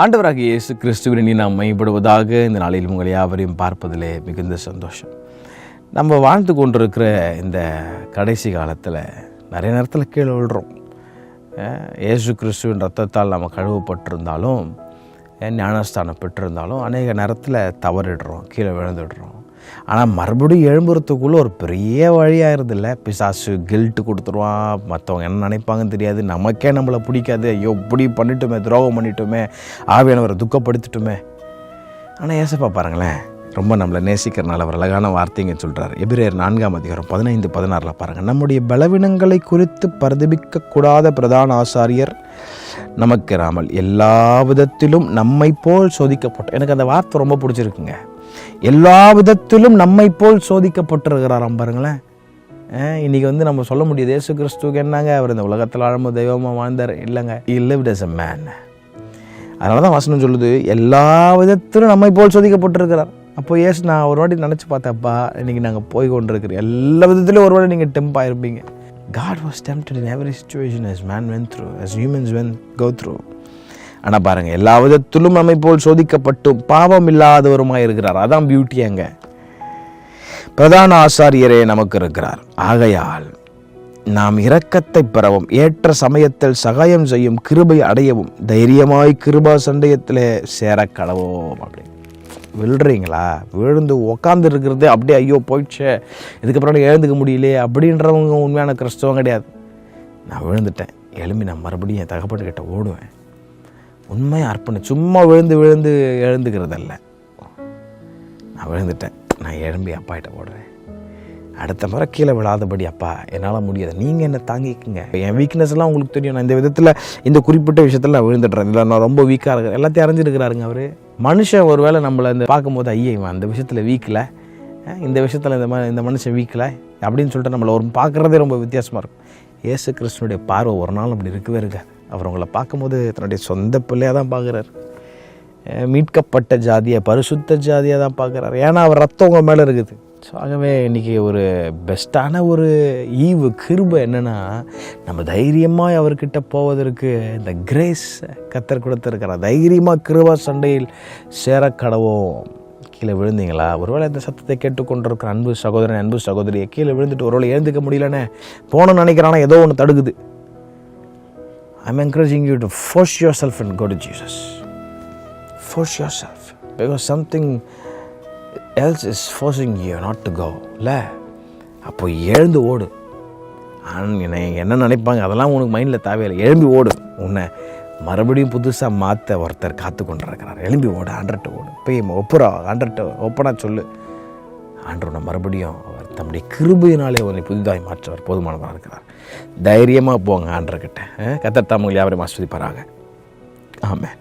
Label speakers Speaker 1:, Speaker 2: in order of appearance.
Speaker 1: ஆண்டவராகிய இயேசு கிறிஸ்துவின் நாம் மையப்படுவதாக இந்த நாளில் உங்களை யாவரையும் பார்ப்பதிலே மிகுந்த சந்தோஷம். நம்ம வாழ்ந்து கொண்டிருக்கிற இந்த கடைசி காலத்தில் நிறைய நேரத்தில் கீழே விழுறோம். இயேசு கிறிஸ்துவின் ரத்தத்தால் நம்ம கழுவப்பட்டிருந்தாலும், ஞானஸ்தானம் பெற்றிருந்தாலும் அநேக நேரத்தில் தவறிடுறோம், கீழே விழுந்துடுறோம். ஆனால் மறுபடியும் எழும்புறதுக்குள்ளே ஒரு பெரிய வழியாயிருது இல்லை. பிசாசு கில்ட்டு கொடுத்துருவான், மற்றவங்க என்ன நினைப்பாங்கன்னு தெரியாது, நமக்கே நம்மளை பிடிக்காது, ஐயோ இப்படி பண்ணிட்டோமே, துரோகம் பண்ணிட்டோமே, ஆவியானவரை துக்கப்படுத்திட்டோமே. ஆனால் ஏசப்பா பாருங்களேன், ரொம்ப நம்மளை நேசிக்கிறனால அவர் அழகான வார்த்தைங்க சொல்கிறார். எபிரேயர் 4:15-16 பாருங்கள். நம்முடைய பலவீனங்களை குறித்து பரிதபிக்கக்கூடாத பிரதான ஆசாரியர் நமக்கு இராமல் எல்லா விதத்திலும் நம்மை போல் சோதிக்கப்பட்ட, எனக்கு அந்த வார்த்தை ரொம்ப பிடிச்சிருக்குங்க. எல்லா விதத்திலும் நம்மை போல் சோதிக்கப்பட்டிருக்கிறாராம் பாருங்களேன். இன்றைக்கி நம்ம சொல்ல முடியாது இயேசு கிறிஸ்துவுக்கு என்னங்க, அவர் இந்த உலகத்தில் ஆழம தெய்வமாக வாழ்ந்தார். இல்லைங்க, he lived as a man. அதனால தான் வசனம் சொல்லுது, எல்லா விதத்திலும் நம்மை போல் சோதிக்கப்பட்டிருக்கிறார். அப்போ ஏசு, நான் ஒரு வாட்டி நினச்சி பார்த்தப்பா, இன்றைக்கி நாங்கள் போய் கொண்டிருக்கிறோம், எல்லா விதத்துலையும் ஒரு வாட்டி நீங்கள் temp ஆகிருப்பீங்க. God was tempted in every situation as man went through, as humans go through. ஆனால் பாருங்கள், எல்லா விதத்திலும் நம்மை போல் சோதிக்கப்பட்டும் பாவம் இல்லாதவருமாய் இருக்கிறார். அதான் பியூட்டியாங்க. பிரதான ஆசாரியரே நமக்கு இருக்கிறார். ஆகையால் நாம் இரக்கத்தை பெறவும் ஏற்ற சமயத்தில் சகாயம் செய்யும் கிருபை அடையவும் தைரியமாய் கிருபா சண்டயத்தில் சேர கடவோம். அப்படி விழுறீங்களா, விழுந்து உக்காந்து இருக்கிறது அப்படியே ஐயோ போயிடுச்சே, இதுக்கப்புறம் எழுந்துக்க முடியலையே அப்படின்றவங்க உண்மையான கிறிஸ்தவம் கிடையாது. நான் விழுந்துட்டேன், எழும்பி நான் மறுபடியும் என் தகப்பன்கிட்ட ஓடுவேன். உண்மையை அர்ப்பணி, சும்மா விழுந்து எழுந்துக்கிறதல்ல. நான் விழுந்துட்டேன், நான் எழும்பி அப்பாகிட்ட ஓடுறேன். அடுத்த முறை கீழே விழாதபடி, அப்பா என்னால் முடியாது, நீங்கள் என்ன தாங்கிக்குங்க, என் வீக்னஸ் எல்லாம் உங்களுக்கு தெரியும், நான் இந்த விதத்தில் இந்த குறிப்பிட்ட விஷயத்தில் நான் விழுந்துடுறேன், இல்லை நான் ரொம்ப வீக்காக இருக்கிறேன், எல்லாத்தையும் அறிஞ்சிருக்கிறாருங்க அவர். மனுஷன் ஒரு வேளை நம்மளை இந்த பார்க்கும்போது, ஐயே இவன் அந்த விஷயத்தில் வீக்கில், இந்த விஷயத்தில் இந்த மனுஷன் வீக்கில் அப்படின்னு சொல்லிட்டு நம்மளை ஒரு பார்க்குறதே ரொம்ப வித்தியாசமாக இருக்கும். இயேசு கிறிஸ்துனுடைய பார்வை ஒரு நாள் அப்படி இருக்கவே இருக்காது. அவர் உங்களை பார்க்கும்போது தன்னுடைய சொந்த பிள்ளையாக தான் பார்க்குறாரு. மீட்கப்பட்ட ஜாதியை பரிசுத்த ஜாதியாக தான் பார்க்குறாரு. ஏன்னா அவர் ரத்தம் உங்கள் மேலே இருக்குது. ஸோ ஆகவே இன்றைக்கி ஒரு பெஸ்ட்டான ஒரு கிருபை என்னென்னா, நம்ம தைரியமாக அவர்கிட்ட போவதற்கு இந்த கிரேஸ் கத்தர் கொடுத்துருக்கிறார். தைரியமாக கிருபா சண்டையில் சேர கடவோம். கீழே விழுந்தீங்களா? ஒருவேளை இந்த சத்தத்தை கேட்டுக்கொண்டிருக்கிற அன்பு சகோதரன், அன்பு சகோதரியை கீழே விழுந்துட்டு ஒருவேளை எழுந்துக்க முடியலன்னு போகணும்னு நினைக்கிறானா, ஏதோ ஒன்று தடுக்குது. I'm encouraging you to force yourself and go to Jesus. Force yourself, because something else is forcing you not to go. இல்லை, அப்போ எழுந்து ஓடு. என்ன நினைப்பாங்க அதெல்லாம் உனக்கு மைண்டில் தேவையில்லை. எழும்பி ஓடு. உன்னை மறுபடியும் புதுசாக மாற்ற ஒருத்தர் காத்து கொண்டு இருக்கிறார். எழும்பி ஓடு, ஆண்டர்கிட்ட ஓடு. போய் ஒப்புரா, ஆண்டர்கிட்ட ஒப்பனா சொல்லு. ஆண்டவனை மறுபடியும் அவர் தம்முடைய கிருபையினாலே உன்னை புதிதாய் மாற்றவர் போதுமானவராக இருக்கிறார். தைரியமாக போங்க ஆண்டர்கிட்ட. கர்த்தர் தாமே யாவரையும் ஆசீர்வதிப்பாராக. ஆமென்.